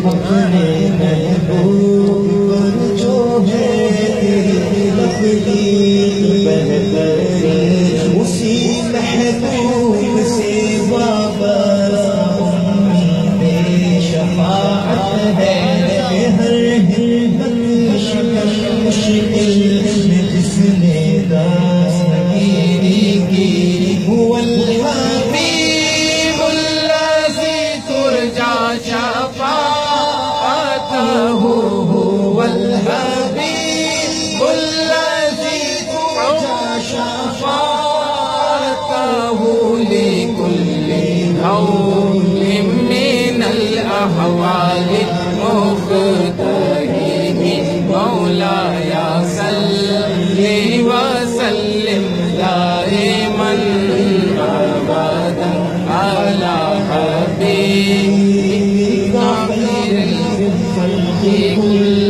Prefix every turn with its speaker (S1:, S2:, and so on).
S1: اپنے محبوب پر جو ہے تیری لفظی بہترین، اسی محبوب سے وابستہ امید شفاعت ہے کہ ہر مشکل میں جس نے دستگیری کی هو الحبیب الذی ترجى شفاعته، هو الحبیب الذی ترجى شفاعته لكل هول من الأهوال مفتهم. مولاي صل وسلم دائما أبدا على حبيبك خير الخلق كلهم.